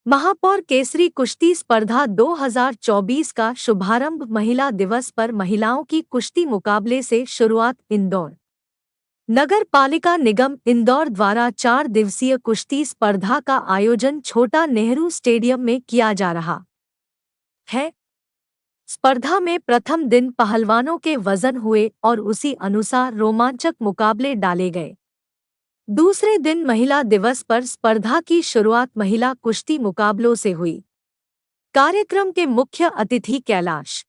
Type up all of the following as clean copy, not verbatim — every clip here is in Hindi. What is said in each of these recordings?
महापौर केसरी कुश्ती स्पर्धा 2024 का शुभारंभ महिला दिवस पर महिलाओं की कुश्ती मुकाबले से शुरुआत। इंदौर नगर पालिका निगम इंदौर द्वारा 4 दिवसीय कुश्ती स्पर्धा का आयोजन छोटा नेहरू स्टेडियम में किया जा रहा है। स्पर्धा में प्रथम दिन पहलवानों के वजन हुए और उसी अनुसार रोमांचक मुकाबले डाले गए। दूसरे दिन महिला दिवस पर स्पर्धा की शुरुआत महिला कुश्ती मुकाबलों से हुई। कार्यक्रम के मुख्य अतिथि कैलाश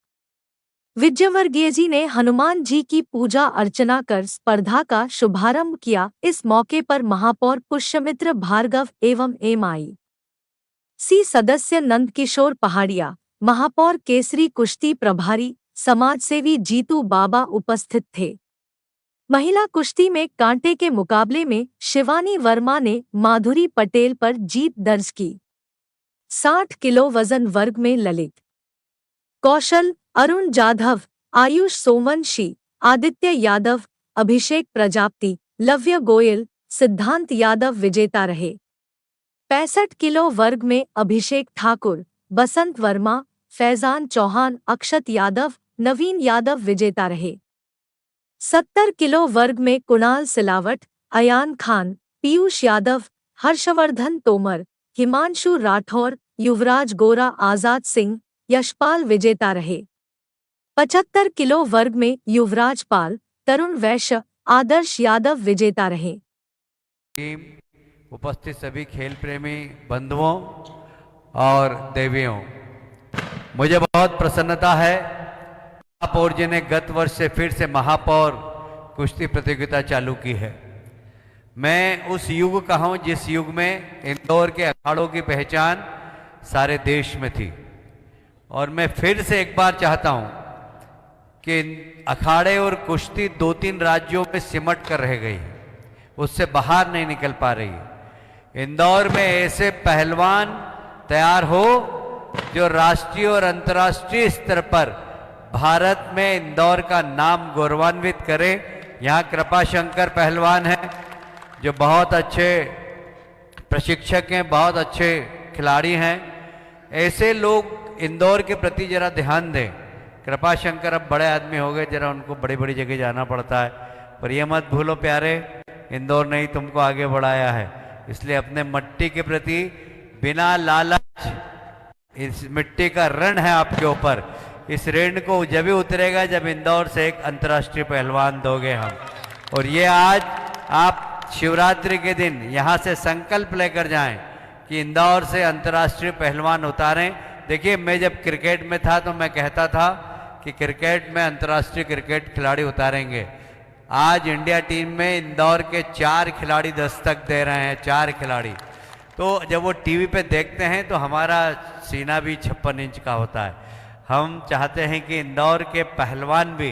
विजयवर्गीय जी ने हनुमान जी की पूजा अर्चना कर स्पर्धा का शुभारंभ किया। इस मौके पर महापौर पुष्यमित्र भार्गव एवं MIC सदस्य नंदकिशोर पहाड़िया, महापौर केसरी कुश्ती प्रभारी समाजसेवी जीतू बाबा उपस्थित थे। महिला कुश्ती में कांटे के मुकाबले में शिवानी वर्मा ने माधुरी पटेल पर जीत दर्ज की। 60 किलो वजन वर्ग में ललित कौशल, अरुण जाधव, आयुष सोमवंशी, आदित्य यादव, अभिषेक प्रजापति, लव्य गोयल, सिद्धांत यादव विजेता रहे। 65 किलो वर्ग में अभिषेक ठाकुर, बसंत वर्मा, फैजान चौहान, अक्षत यादव, नवीन यादव विजेता रहे। 70 किलो वर्ग में कुणाल सिलावट, अयान खान, पीयूष यादव, हर्षवर्धन तोमर, हिमांशु राठौर, युवराज गोरा, आजाद सिंह, यशपाल विजेता रहे। 75 किलो वर्ग में युवराज पाल, तरुण वैश्य, आदर्श यादव विजेता रहे। उपस्थित सभी खेल प्रेमी बंधुओं और देवियों, मुझे बहुत प्रसन्नता है। महापौर जी ने गत वर्ष से फिर से महापौर कुश्ती प्रतियोगिता चालू की है। मैं उस युग का हूं जिस युग में इंदौर के अखाड़ों की पहचान सारे देश में थी, और मैं फिर से एक बार चाहता हूं कि अखाड़े और कुश्ती 2-3 राज्यों में सिमट कर रह गई, उससे बाहर नहीं निकल पा रही। इंदौर में ऐसे पहलवान तैयार हो जो राष्ट्रीय और अंतर्राष्ट्रीय स्तर पर भारत में इंदौर का नाम गौरवान्वित करे। यहाँ कृपा शंकर पहलवान हैं जो बहुत अच्छे प्रशिक्षक हैं, बहुत अच्छे खिलाड़ी हैं। ऐसे लोग इंदौर के प्रति जरा ध्यान दें। कृपा शंकर अब बड़े आदमी हो गए, जरा उनको बड़ी बड़ी जगह जाना पड़ता है, पर ये मत भूलो प्यारे, इंदौर ने ही तुमको आगे बढ़ाया है। इसलिए अपने मिट्टी के प्रति बिना लालच, इस मिट्टी का ऋण है आपके ऊपर, इस ऋण को जब भी उतरेगा जब इंदौर से एक अंतर्राष्ट्रीय पहलवान दोगे हम। और ये आज आप शिवरात्रि के दिन यहाँ से संकल्प लेकर जाएं कि इंदौर से अंतर्राष्ट्रीय पहलवान उतारें। देखिए, मैं जब क्रिकेट में था तो मैं कहता था कि क्रिकेट में अंतर्राष्ट्रीय क्रिकेट खिलाड़ी उतारेंगे। आज इंडिया टीम में इंदौर के 4 खिलाड़ी दस्तक दे रहे हैं, 4 खिलाड़ी। तो जब वो टीवी पे देखते हैं तो हमारा सीना भी 56 इंच का होता है। हम चाहते हैं कि इंदौर के पहलवान भी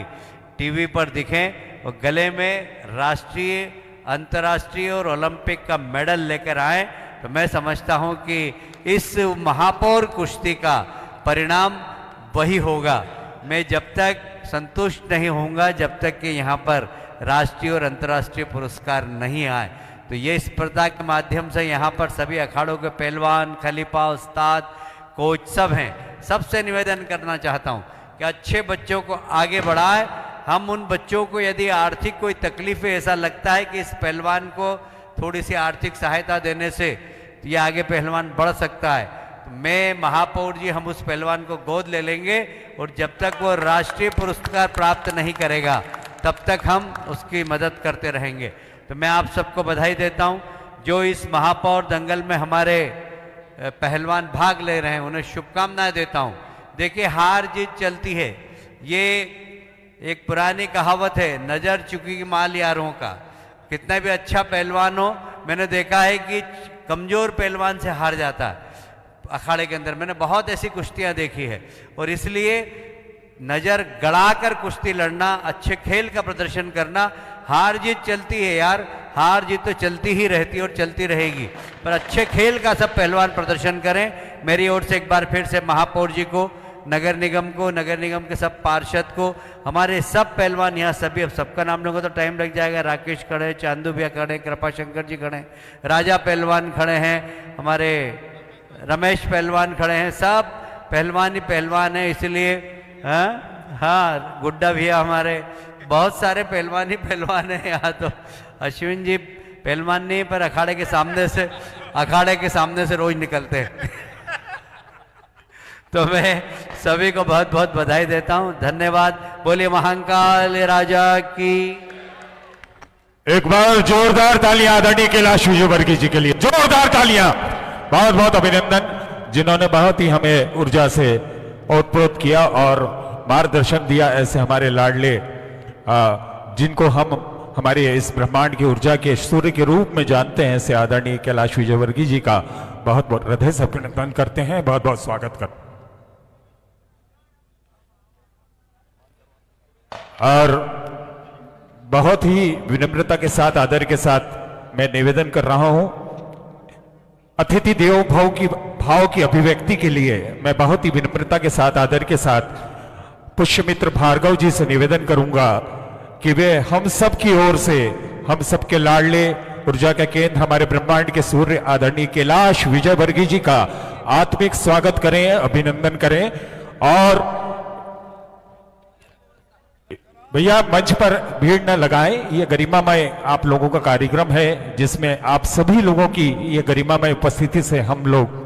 टीवी पर दिखें और गले में राष्ट्रीय, अंतर्राष्ट्रीय और ओलंपिक का मेडल लेकर आएं। तो मैं समझता हूं कि इस महापौर कुश्ती का परिणाम वही होगा। मैं जब तक संतुष्ट नहीं होऊंगा जब तक कि यहाँ पर राष्ट्रीय और अंतर्राष्ट्रीय पुरस्कार नहीं आए। तो ये स्पर्धा के माध्यम से यहाँ पर सभी अखाड़ों के पहलवान, खलीफा, उस्ताद, कोच सब हैं। सबसे निवेदन करना चाहता हूँ कि अच्छे बच्चों को आगे बढ़ाए। हम उन बच्चों को यदि आर्थिक कोई तकलीफ है, ऐसा लगता है कि इस पहलवान को थोड़ी सी आर्थिक सहायता देने से ये आगे पहलवान बढ़ सकता है, तो मैं महापौर जी हम उस पहलवान को गोद ले लेंगे और जब तक वो राष्ट्रीय पुरस्कार प्राप्त नहीं करेगा तब तक हम उसकी मदद करते रहेंगे। तो मैं आप सबको बधाई देता हूं। जो इस महापौर दंगल में हमारे पहलवान भाग ले रहे हैं उन्हें शुभकामनाएं देता हूं। देखिए, हार जीत चलती है, ये एक पुरानी कहावत है, नजर चुकी माल यारों का। कितना भी अच्छा पहलवान हो, मैंने देखा है कि कमजोर पहलवान से हार जाता है अखाड़े के अंदर। मैंने बहुत ऐसी कुश्तियां देखी है, और इसलिए नजर गड़ाकर कुश्ती लड़ना, अच्छे खेल का प्रदर्शन करना, हार जीत चलती है यार, हार जीत तो चलती ही रहती है और चलती रहेगी, पर अच्छे खेल का सब पहलवान प्रदर्शन करें। मेरी ओर से एक बार फिर से महापौर जी को, नगर निगम को, नगर निगम के सब पार्षद को, हमारे सब पहलवान यहाँ सभी, अब सबका नाम लूँगा तो टाइम लग जाएगा। राकेश खड़े, चांदू भैया खड़े, कृपा शंकर जी खड़े, राजा पहलवान खड़े हैं, हमारे रमेश पहलवान खड़े हैं, सब पहलवान ही पहलवान है, इसलिए हाँ गुड्डा भैया हमारे, बहुत सारे पहलवान ही पहलवान है यहाँ। तो अश्विन जी पहलवान नहीं पर अखाड़े के सामने से रोज निकलते हैं। तो मैं सभी को बहुत बहुत बधाई देता हूँ, धन्यवाद। बोलिए महाकाल राजा की। एक बार जोरदार तालियां आदरणीय कैलाश विजयवर्गीय जी के लिए, जोरदार तालियां। बहुत बहुत अभिनंदन, जिन्होंने बहुत ही हमें ऊर्जा से ओतप्रोत किया और मार्गदर्शन दिया। ऐसे हमारे लाडले जिनको हम हमारे इस ब्रह्मांड की ऊर्जा के सूर्य के रूप में जानते हैं, ऐसे आदरणीय कैलाश विजयवर्गीय जी का बहुत बहुत हृदय से अभिनंदन करते हैं, बहुत बहुत स्वागत करते हैं। और बहुत ही विनम्रता के साथ, आदर के साथ मैं निवेदन कर रहा हूं, अतिथि देवो भाव की अभिव्यक्ति के लिए मैं बहुत ही विनम्रता के साथ, आदर के साथ पुष्यमित्र भार्गव जी से निवेदन करूंगा कि वे हम सब की ओर से, हम सबके लाडले ऊर्जा का केंद्र, हमारे ब्रह्मांड के सूर्य आदरणीय कैलाश विजयवर्गीय जी का आत्मिक स्वागत करें, अभिनंदन करें। और भैया मंच पर भीड़ न लगाएं, ये गरिमामय आप लोगों का कार्यक्रम है, जिसमें आप सभी लोगों की ये गरिमामय उपस्थिति से हम लोग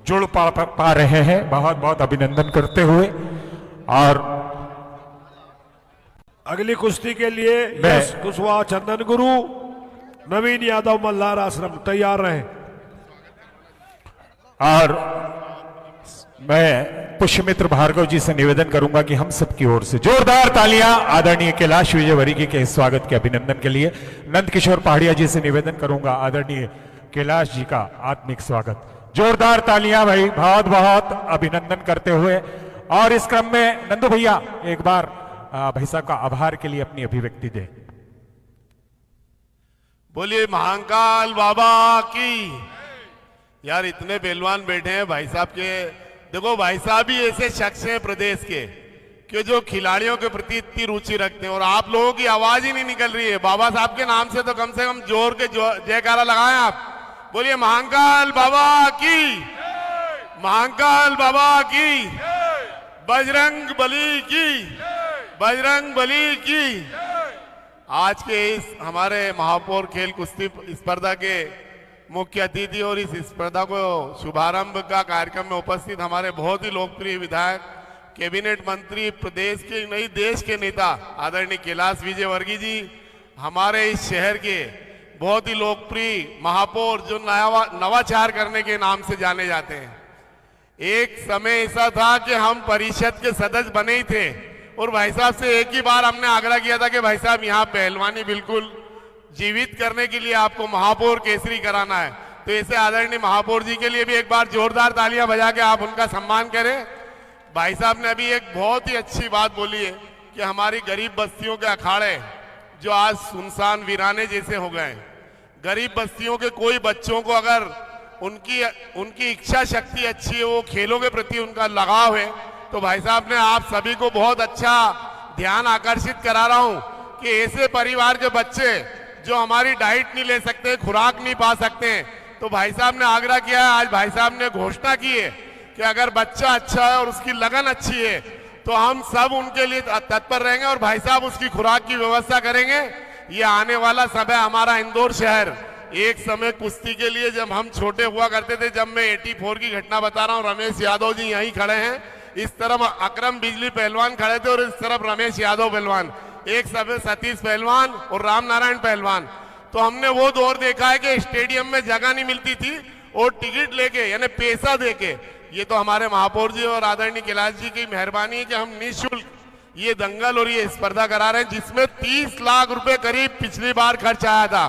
जुड़ पा रहे हैं। बहुत बहुत अभिनंदन करते हुए और अगली कुश्ती के लिए यश कुशवाहा, चंदन गुरु, नवीन यादव, मल्हार आश्रम तैयार रहें। और मैं पुष्यमित्र भार्गव जी से निवेदन करूंगा कि हम सबकी ओर से जोरदार तालियां आदरणीय कैलाश विजयवर्गीय के स्वागत के अभिनंदन के लिए। नंद किशोर पहाड़िया जी से निवेदन करूंगा आदरणीय कैलाश जी का आत्मिक स्वागत। जोरदार तालियां भाई, बहुत बहुत अभिनंदन करते हुए। और इस क्रम में नंदू भैया एक बार भाई साहब का आभार के लिए अपनी अभिव्यक्ति दे। बोलिए महाकाल बाबा की। यार इतने पहलवान बैठे हैं भाई साहब के, देखो भाई साहब ही ऐसे शख्स हैं प्रदेश के कि जो खिलाड़ियों के प्रति इतनी रुचि रखते हैं, और आप लोगों की आवाज ही नहीं निकल रही है। बाबा साहब के नाम से तो कम जोर के जयकारा लगाएं आप। बोलिए महाकाल बाबा की, महाकाल बाबा की, बजरंग बली की, बजरंग बली की। आज के इस हमारे महापौर खेल कुश्ती स्पर्धा के मुख्य अतिथि और इस स्पर्धा को शुभारंभ का कार्यक्रम में उपस्थित हमारे बहुत ही लोकप्रिय विधायक, कैबिनेट मंत्री, प्रदेश के नहीं देश के नेता आदरणीय कैलाश विजयवर्गीय जी, हमारे इस शहर के बहुत ही लोकप्रिय महापौर जो नवाचार करने के नाम से जाने जाते हैं। एक समय ऐसा था कि हम परिषद के सदस्य बने ही थे और भाई साहब से एक ही बार हमने आग्रह किया था कि भाई साहब यहाँ पहलवानी बिल्कुल जीवित करने के लिए आपको महापौर केसरी कराना है। तो ऐसे आदरणीय महापौर जी के लिए भी एक बार जोरदार तालियां बजा के आप उनका सम्मान करें। भाई साहब ने अभी एक बहुत ही अच्छी बात बोली है कि हमारी गरीब बस्तियों के अखाड़े जो आज सुनसान वीराने जैसे हो गए, गरीब बस्तियों के कोई बच्चों को अगर उनकी इच्छा शक्ति अच्छी है, वो खेलों के प्रति उनका लगाव है, तो भाई साहब ने आप सभी को बहुत अच्छा ध्यान आकर्षित करा रहा हूं कि ऐसे परिवार के बच्चे जो हमारी डाइट नहीं ले सकते, खुराक नहीं पा सकते, तो भाई साहब ने आग्रह किया है, आज भाई साहब ने घोषणा की है कि अगर बच्चा अच्छा है और उसकी लगन अच्छी है तो हम सब उनके लिए तत्पर रहेंगे और भाई साहब उसकी खुराक की व्यवस्था करेंगे। ये आने वाला समय हमारा इंदौर शहर, एक समय कुश्ती के लिए जब हम छोटे हुआ करते थे, जब मैं 84 की घटना बता रहा हूँ, रमेश यादव जी यहीं खड़े हैं, इस तरफ अकरम बिजली पहलवान खड़े थे और इस तरफ रमेश यादव पहलवान, एक समय सतीश पहलवान और राम नारायण पहलवान। तो हमने वो दौर देखा है कि स्टेडियम में जगह नहीं मिलती थी और टिकट लेके यानी पैसा देके, ये तो हमारे महापौर जी और आदरणीय कैलाश जी की मेहरबानी है कि हम निःशुल्क ये दंगल और ये स्पर्धा करा रहे हैं, जिसमें 30 लाख रुपए करीब पिछली बार खर्च आया था।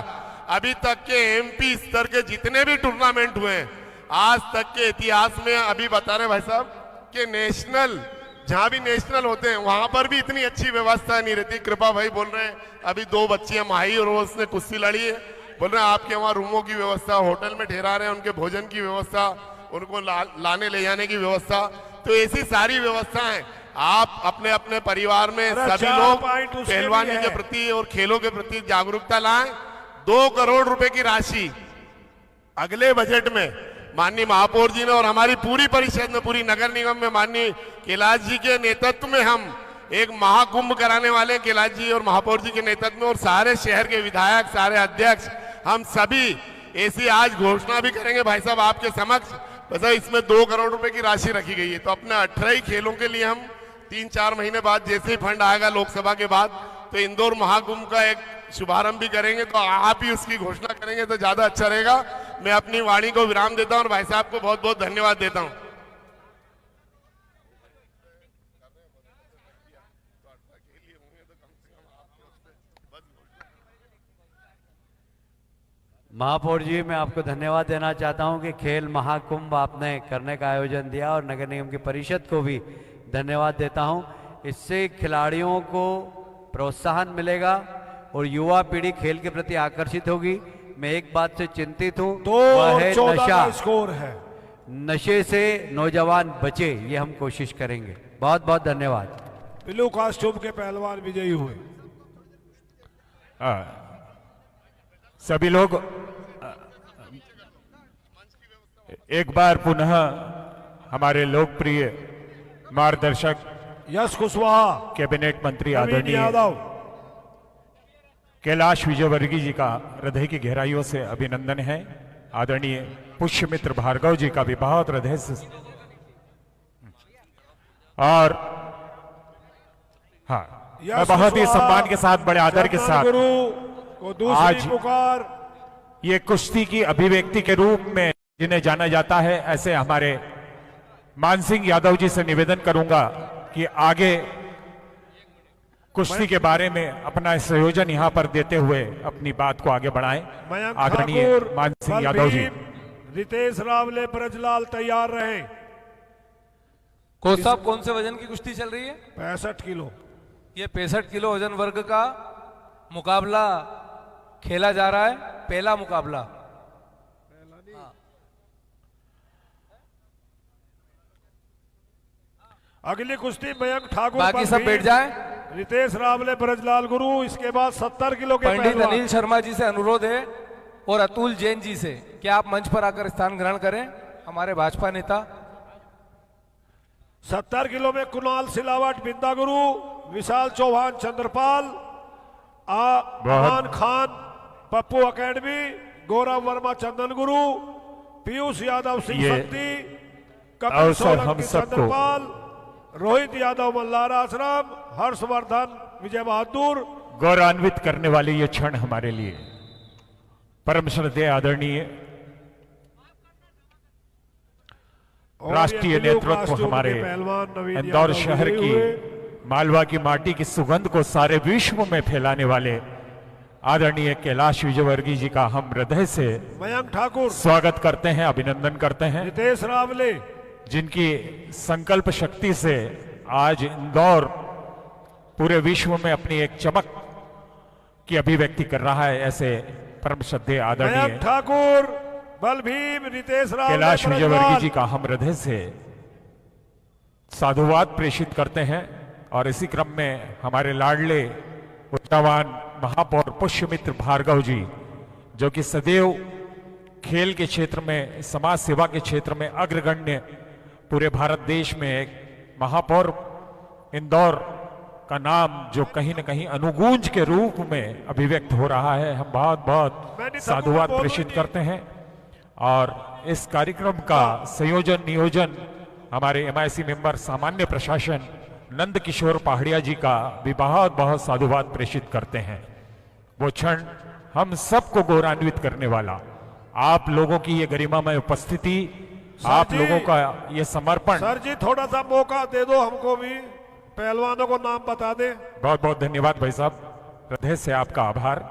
अभी तक के एमपी स्तर के जितने भी टूर्नामेंट हुए हैं आज तक के इतिहास में, अभी बता रहे भाई साहब कि नेशनल, जहां भी नेशनल होते हैं वहां पर भी इतनी अच्छी व्यवस्था नहीं रहती। कृपा भाई बोल रहे हैं अभी 2 बच्चियां माही और उसने कुश्ती लड़ी है, बोल रहे हैं आपके वहां रूमों की व्यवस्था, होटल में ठहरा रहे हैं, उनके भोजन की व्यवस्था, उनको लाने ले जाने की व्यवस्था, तो ऐसी सारी व्यवस्थाएं आप अपने अपने परिवार में सभी लोग पहलवानी के प्रति और खेलों के प्रति जागरूकता लाएं। 2 करोड़ रुपए की राशि अगले बजट में माननीय महापौर जी ने और हमारी पूरी परिषद में, पूरी नगर निगम में माननीय कैलाश जी के नेतृत्व में हम एक महाकुंभ कराने वाले, कैलाश जी और महापौर जी के नेतृत्व में, और सारे शहर के विधायक, सारे अध्यक्ष, हम सभी ऐसी आज घोषणा भी करेंगे भाई साहब आपके समक्ष। बस इसमें 2 करोड़ रुपए की राशि रखी गई है, तो अपने 18 खेलों के लिए हम 3-4 महीने बाद जैसे ही फंड आएगा लोकसभा के बाद, तो इंदौर महाकुंभ का एक शुभारंभ भी करेंगे। तो आप ही उसकी घोषणा करेंगे तो ज्यादा अच्छा रहेगा। मैं अपनी वाणी को विराम देता हूं और भाई साहब को बहुत बहुत धन्यवाद देता हूं। महापौर जी, मैं आपको धन्यवाद देना चाहता हूं कि खेल महाकुंभ आपने करने का आयोजन दिया, और नगर निगम की परिषद को भी धन्यवाद देता हूं। इससे खिलाड़ियों को प्रोत्साहन मिलेगा और युवा पीढ़ी खेल के प्रति आकर्षित होगी। मैं एक बात से चिंतित हूं, वह है 2-14 नशा। का स्कोर है। नशे से नौजवान बचे, ये हम कोशिश करेंगे। बहुत बहुत धन्यवाद। ब्लू कॉस्ट्यूम के पहलवान विजयी हुए। सभी लोग एक बार पुनः हमारे लोकप्रिय मार्गदर्शक यश कुशवाहा, कैबिनेट मंत्री नवीन आदरणीय यादव, कैलाश विजयवर्गीय जी का हृदय की गहराइयों से अभिनंदन है। आदरणीय पुष्यमित्र भार्गव जी का भी बहुत हृदय से, और हाँ, मैं बहुत ही सम्मान के साथ, बड़े आदर के साथ गुरु को दूसरी आज पुकार। ये कुश्ती की अभिव्यक्ति के रूप में जिन्हें जाना जाता है, ऐसे हमारे मानसिंह यादव जी से निवेदन करूंगा कि आगे कुश्ती के बारे में अपना संयोजन यहां पर देते हुए अपनी बात को आगे बढ़ाएं। मयंक आदरणीय ठाकुर, मानसिंह यादव जी। बलबीर, रितेश रावले, ब्रजलाल तैयार रहे। कोच साहब, कौन से वजन की कुश्ती चल रही है? 65 किलो। ये 65 किलो वजन वर्ग का मुकाबला खेला जा रहा है, पहला मुकाबला। अगली कुश्ती मयंक ठाकुर, बाकी सब बलबीर, बैठ जाएं। रितेश रावले, ब्रजलाल गुरु। इसके बाद 70 किलो के पंडित पहलवान। अनिल शर्मा जी से अनुरोध है और अतुल जैन जी से कि आप मंच पर आकर स्थान ग्रहण करें, हमारे भाजपा नेता। 70 किलो में कुणाल सिलावट, बिंदा गुरु, विशाल चौहान, चंद्रपाल, अमान खान, पप्पू अकेडमी, गौरव वर्मा, चंदन गुरु, पीयूष यादव, सिंह ये शक्ति, कपिल अवसर हम सोलंकी, सबको, चंद्रपाल, रोहित यादव, मल्लारा आश्रम, हर्षवर्धन, विजय बहादुर। गौरवान्वित करने वाले ये क्षण हमारे लिए परम श्रद्धेय आदरणीय राष्ट्रीय नेतृत्व हमारे इंदौर शहर की मालवा की माटी की सुगंध को सारे विश्व में फैलाने वाले आदरणीय कैलाश विजयवर्गीय जी का हम हृदय से मयंक ठाकुर, स्वागत करते हैं, अभिनंदन करते हैं, रितेश रावले, जिनकी संकल्प शक्ति से आज इंदौर पूरे विश्व में अपनी एक चमक की अभिव्यक्ति कर रहा है। ऐसे परम श्रद्धेय आदरणीय मयंक ठाकुर, बलभीम, रितेश रावले, कैलाश विजयवर्गीय ब्रजलाल। जी का हम हृदय से साधुवाद प्रेषित करते हैं। और इसी क्रम में हमारे लाडले ऊर्जावान महापौर पुष्यमित्र भार्गव जी, जो कि सदैव खेल के क्षेत्र में, समाज सेवा के क्षेत्र में अग्रगण्य, पूरे भारत देश में एक महापौर इंदौर का नाम जो कहीं न कहीं अनुगूंज के रूप में अभिव्यक्त हो रहा है, हम बहुत बहुत साधुवाद प्रेषित करते हैं। और इस कार्यक्रम का संयोजन नियोजन हमारे MIC मेंबर सामान्य प्रशासन नंद किशोर पहाड़िया जी का भी बहुत बहुत साधुवाद प्रेषित करते हैं। वो क्षण हम सबको गौरवान्वित करने वाला, आप लोगों की ये गरिमामय उपस्थिति, आप लोगों का ये समर्पण। सर जी, थोड़ा सा मौका दे दो हमको भी, पहलवानों को नाम बता दे। बहुत बहुत धन्यवाद भाई साहब, हृदय से आपका आभार।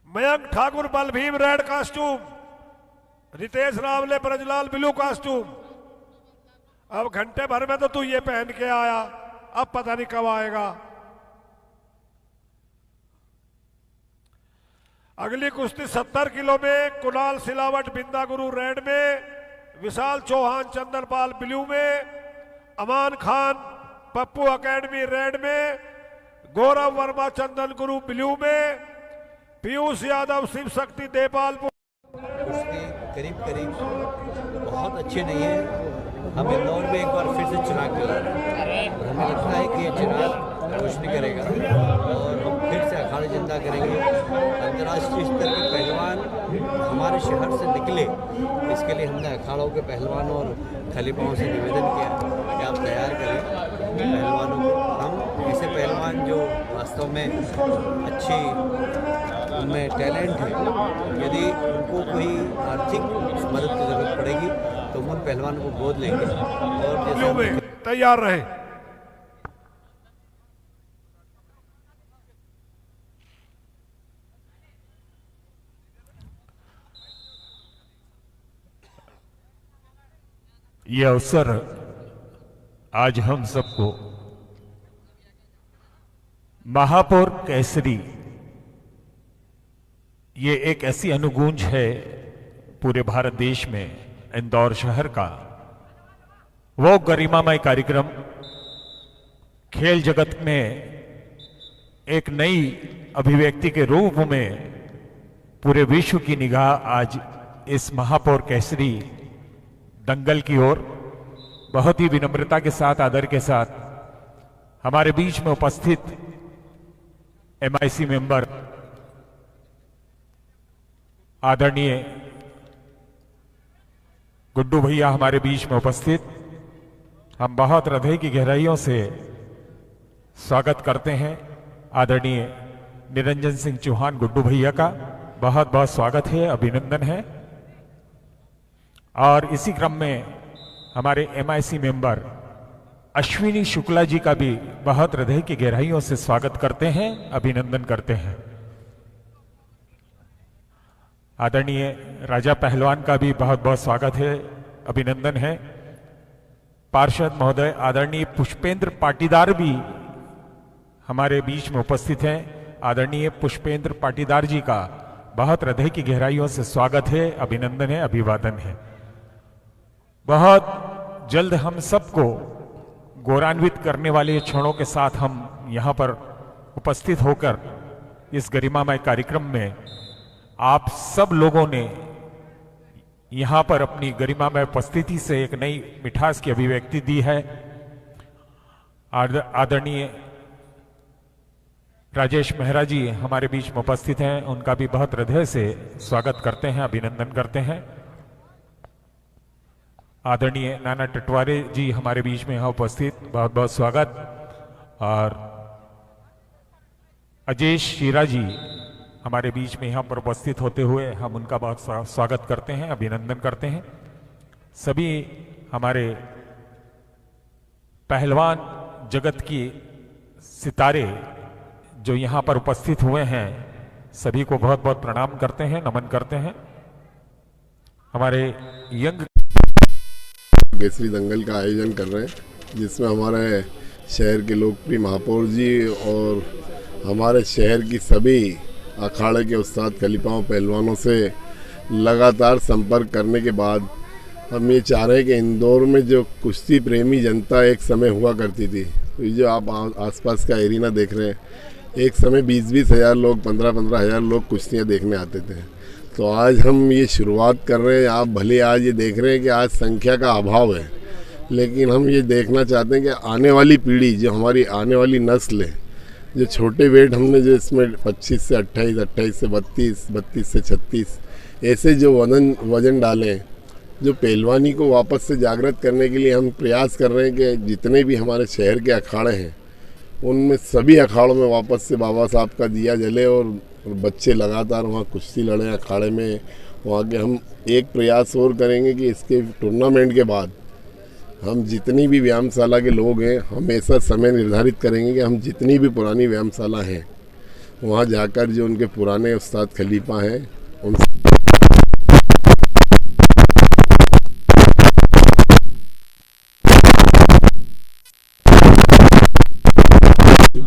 मयंक ठाकुर, बलभीम, रेड कॉस्ट्यूम, रितेश रावले, ब्रजलाल, ब्लू कॉस्ट्यूम। अब घंटे भर में तो तू ये पहन के आया, अब पता नहीं कब आएगा। अगली कुश्ती 70 किलो में कुणाल सिलावट, बिंदा गुरु रेड में, विशाल चौहान, चंद्रपाल ब्लू में, अमान खान, पप्पू अकेडमी रेड में, गौरव वर्मा, चंदन गुरु ब्लू में, पीयूष यादव, शिव शक्ति, देपालपुर। करीब करीब बहुत अच्छे नहीं है। हम इंदौर में एक बार फिर से चिराग जला रहे हैं और हमें लगता है कि ये चिराग रोशनी करेगा और हम फिर से अखाड़े जिंदा करेंगे। अंतर्राष्ट्रीय स्तर के पहलवान हमारे शहर से निकले, इसके लिए हमने अखाड़ों के पहलवानों और खलीफाओं से निवेदन किया कि आप तैयार करें पहलवानों को। हम ऐसे पहलवान जो वास्तव में अच्छी उनमें टैलेंट है, यदि उनको कोई आर्थिक मदद की ज़रूरत पड़ेगी तो हम उन पहलवानों को गोद लेंगे। और जैसे तैयार रहें। ये अवसर आज हम सबको महापौर केसरी, ये एक ऐसी अनुगूंज है पूरे भारत देश में, इंदौर शहर का वो गरिमामय कार्यक्रम खेल जगत में एक नई अभिव्यक्ति के रूप में पूरे विश्व की निगाह आज इस महापौर केसरी दंगल की ओर बहुत ही विनम्रता के साथ, आदर के साथ हमारे बीच में उपस्थित MIC मेंबर आदरणीय गुड्डू भैया हमारे बीच में उपस्थित, हम बहुत हृदय की गहराइयों से स्वागत करते हैं आदरणीय निरंजन सिंह चौहान गुड्डू भैया का। बहुत बहुत स्वागत है, अभिनंदन है। और इसी क्रम में हमारे MIC मेंबर अश्विनी शुक्ला जी का भी बहुत हृदय की गहराइयों से स्वागत करते हैं, अभिनंदन करते हैं। आदरणीय राजा पहलवान का भी बहुत बहुत स्वागत है, अभिनंदन है। पार्षद महोदय आदरणीय पुष्पेंद्र पाटीदार भी हमारे बीच में उपस्थित हैं। आदरणीय पुष्पेंद्र पाटीदार जी का बहुत हृदय की गहराइयों से स्वागत है, अभिनंदन है, अभिवादन है। बहुत जल्द हम सबको गौरवान्वित करने वाले क्षणों के साथ हम यहाँ पर उपस्थित होकर इस गरिमामय कार्यक्रम में आप सब लोगों ने यहाँ पर अपनी गरिमामय उपस्थिति से एक नई मिठास की अभिव्यक्ति दी है। आदरणीय राजेश मेहरा जी हमारे बीच में उपस्थित हैं, उनका भी बहुत हृदय से स्वागत करते हैं, अभिनंदन करते हैं। आदरणीय नाना टटवारे जी हमारे बीच में यहाँ उपस्थित, बहुत बहुत स्वागत। और अजेश शीरा जी हमारे बीच में यहाँ पर उपस्थित होते हुए हम उनका बहुत स्वागत करते हैं, अभिनंदन करते हैं। सभी हमारे पहलवान जगत की सितारे जो यहाँ पर उपस्थित हुए हैं, सभी को बहुत बहुत प्रणाम करते हैं, नमन करते हैं। हमारे यंग केसरी दंगल का आयोजन कर रहे हैं, जिसमें हमारे शहर के लोकप्रिय महापौर जी और हमारे शहर की सभी अखाड़े के उस्ताद खलीफाओं पहलवानों से लगातार संपर्क करने के बाद हम ये चाह रहे हैं कि इंदौर में जो कुश्ती प्रेमी जनता एक समय हुआ करती थी, तो ये जो आप आसपास का एरिना देख रहे हैं, एक समय 20-20 हज़ार लोग, 15-15 हज़ार लोग कुश्तियाँ देखने आते थे। तो आज हम ये शुरुआत कर रहे हैं। आप भले आज ये देख रहे हैं कि आज संख्या का अभाव है, लेकिन हम ये देखना चाहते हैं कि आने वाली पीढ़ी, जो हमारी आने वाली नस्ल है, जो छोटे वेट हमने जो इसमें 25 से 28, 28 से 32, 32 से 36 ऐसे जो वजन डालें, जो पहलवानी को वापस से जागृत करने के लिए हम प्रयास कर रहे हैं कि जितने भी हमारे शहर के अखाड़े हैं, उनमें सभी अखाड़ों में वापस से बाबा साहब का दिया जले और बच्चे लगातार वहाँ कुश्ती लड़ें अखाड़े में। वहाँ के हम एक प्रयास और करेंगे कि इसके टूर्नामेंट के बाद हम जितनी भी व्यायामशाला के लोग हैं, हम ऐसा समय निर्धारित करेंगे कि हम जितनी भी पुरानी व्यायामशाला हैं, वहाँ जाकर जो उनके पुराने उस्ताद खलीफा हैं उनसे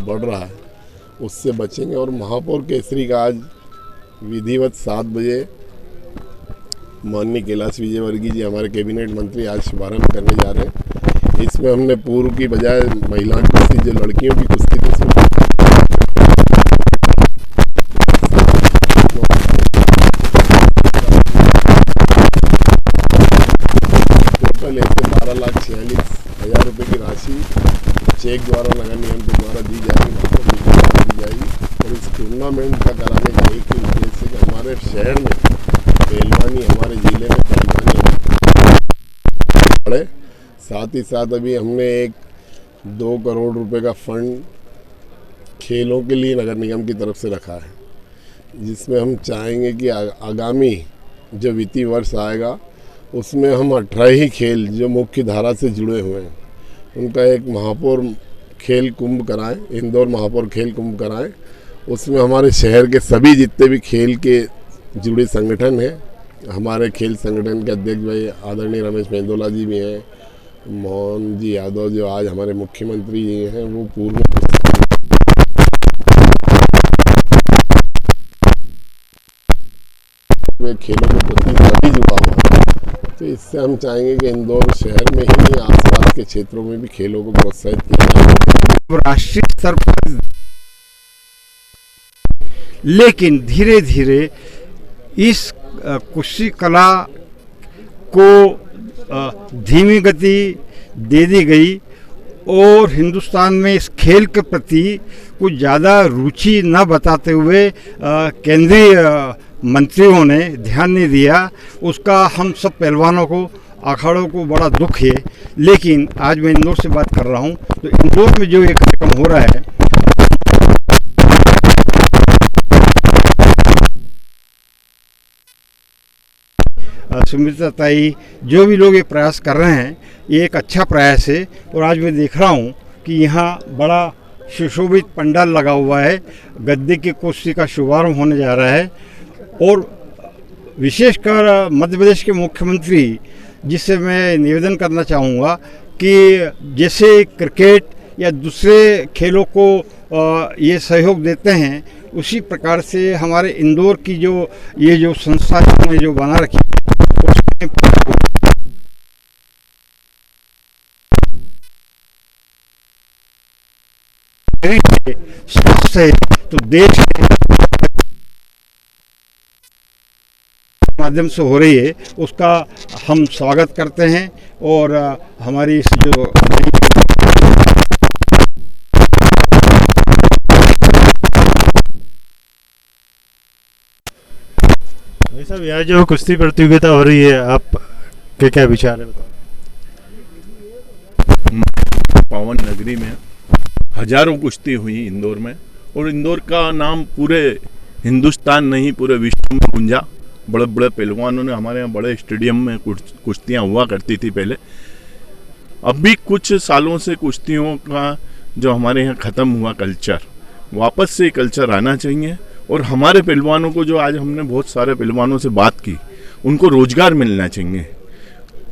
बढ़ रहा है उससे बचेंगे। और महापौर केसरी का आज विधिवत 7 बजे माननीय कैलाश विजयवर्गीय जी हमारे कैबिनेट मंत्री आज शुभारंभ करने जा रहे हैं। इसमें हमने पूर्व की बजाय महिलाओं की कुश्ती, जो लड़कियों की कुश्ती थी, उसमें केवल ऐसे 12,46,000 रुपये की राशि चेक द्वारा नगर निगम के द्वारा दी जाएगी, महापौर जी के द्वारा दी जाएगी। और इस टूर्नामेंट का कराने का एक ही उद्देश्य है कि हमारे शहर में पहलवानी, हमारे ज़िले में पहलवानी बढ़े। साथ ही साथ अभी हमने एक 2 करोड़ रुपए का फंड खेलों के लिए नगर निगम की तरफ से रखा है, जिसमें हम चाहेंगे कि आगामी जो वित्तीय वर्ष आएगा उसमें हम 18 ही खेल जो मुख्य धारा से जुड़े हुए हैं उनका एक महापौर खेल कुंभ कराएं, इंदौर महापौर खेल कुंभ कराएं। उसमें हमारे शहर के सभी जितने भी खेल के जुड़े संगठन हैं, हमारे खेल संगठन के अध्यक्ष भाई आदरणीय रमेश मेंदोला जी भी हैं, मोहन जी यादव जो आज हमारे मुख्यमंत्री जी हैं, वो पूर्व खेलों के प्रति सभी जुड़ा हुआ है। तो इससे हम चाहेंगे कि इंदौर शहर में ही नहीं, आसपास के क्षेत्रों में भी खेलों को प्रोत्साहित किया जाए। राष्ट्रीय स्तर पर, लेकिन धीरे धीरे इस कुश्ती कला को धीमी गति दे दी गई और हिंदुस्तान में इस खेल के प्रति कुछ ज़्यादा रुचि न बताते हुए केंद्रीय मंत्रियों ने ध्यान नहीं दिया। उसका हम सब पहलवानों को, अखाड़ों को बड़ा दुख है। लेकिन आज मैं इंदौर से बात कर रहा हूँ, तो इंदौर में जो ये कार्यक्रम हो रहा है, सुमित्रा ताई, जो भी लोग ये प्रयास कर रहे हैं, ये एक अच्छा प्रयास है। और आज मैं देख रहा हूँ कि यहाँ बड़ा सुशोभित पंडाल लगा हुआ है, गद्दे की कुश्ती का शुभारंभ होने जा रहा है। और विशेषकर मध्य प्रदेश के मुख्यमंत्री, जिससे मैं निवेदन करना चाहूँगा कि जैसे क्रिकेट या दूसरे खेलों को ये सहयोग देते हैं, उसी प्रकार से हमारे इंदौर की जो संस्था ने जो बना रखी स्वस्थ है, तो देश माध्यम से हो रही है, उसका हम स्वागत करते हैं। और हमारी इस जो साहब, यहाँ जो कुश्ती प्रतियोगिता हो रही है, आप के क्या विचार है, बताओ। पावन नगरी में हजारों कुश्ती हुई इंदौर में, और इंदौर का नाम पूरे हिंदुस्तान नहीं पूरे विश्व में गूंजा। बड़े बड़े पहलवानों ने, हमारे यहाँ बड़े स्टेडियम में कुश्तियाँ हुआ करती थी पहले। अभी कुछ सालों से कुश्तियों का जो हमारे यहाँ ख़त्म हुआ कल्चर, वापस से कल्चर आना चाहिए। और हमारे पहलवानों को, जो आज हमने बहुत सारे पहलवानों से बात की, उनको रोजगार मिलना चाहिए।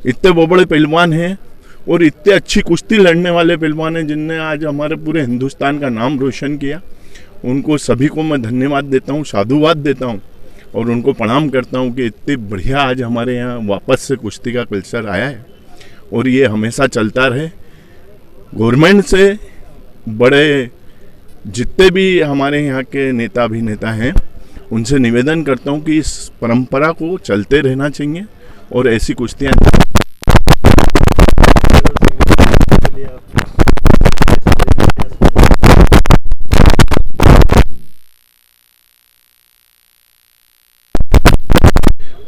इतने वो बड़े पहलवान हैं और इतने अच्छी कुश्ती लड़ने वाले पहलवान हैं, जिनने आज हमारे पूरे हिंदुस्तान का नाम रोशन किया। उनको सभी को मैं धन्यवाद देता हूँ, साधुवाद देता हूँ और उनको प्रणाम करता हूँ कि इतनी बढ़िया आज हमारे यहाँ वापस से कुश्ती का कल्चर आया है और ये हमेशा चलता रहे। गवर्नमेंट से बड़े जितने भी हमारे यहाँ के नेता अभिनेता हैं, उनसे निवेदन करता हूँ कि इस परंपरा को चलते रहना चाहिए और ऐसी कुश्तियाँ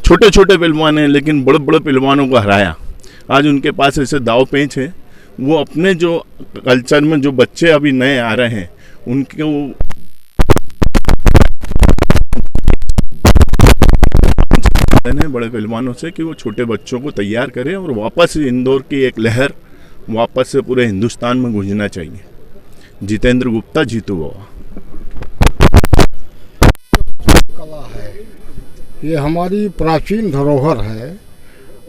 छोटे छोटे पहलवान हैं, लेकिन बड़े बड़े पहलवानों को हराया। आज उनके पास ऐसे दाव पेंच है, वो अपने जो कल्चर में जो बच्चे अभी नए आ रहे हैं, उनको बड़े पहलवानों से कि वो छोटे बच्चों को तैयार करें और वापस इंदौर की एक लहर वापस से पूरे हिंदुस्तान में गूंजना चाहिए। जितेंद्र गुप्ता, जीतू बाबा। कला है, ये हमारी प्राचीन धरोहर है।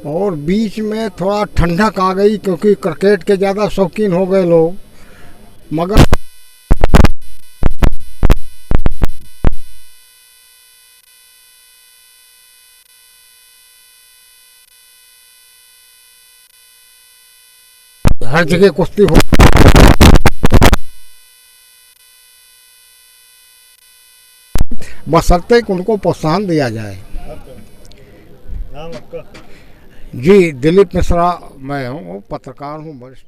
और बीच में थोड़ा ठंडक आ गई क्योंकि क्रिकेट के ज़्यादा शौकीन हो गए लोग, मगर हर जगह कुश्ती हो, बशर्ते उनको प्रोत्साहन दिया जाए। जी, दिलीप मिश्रा मैं हूँ, पत्रकार हूँ, वरिष्ठ।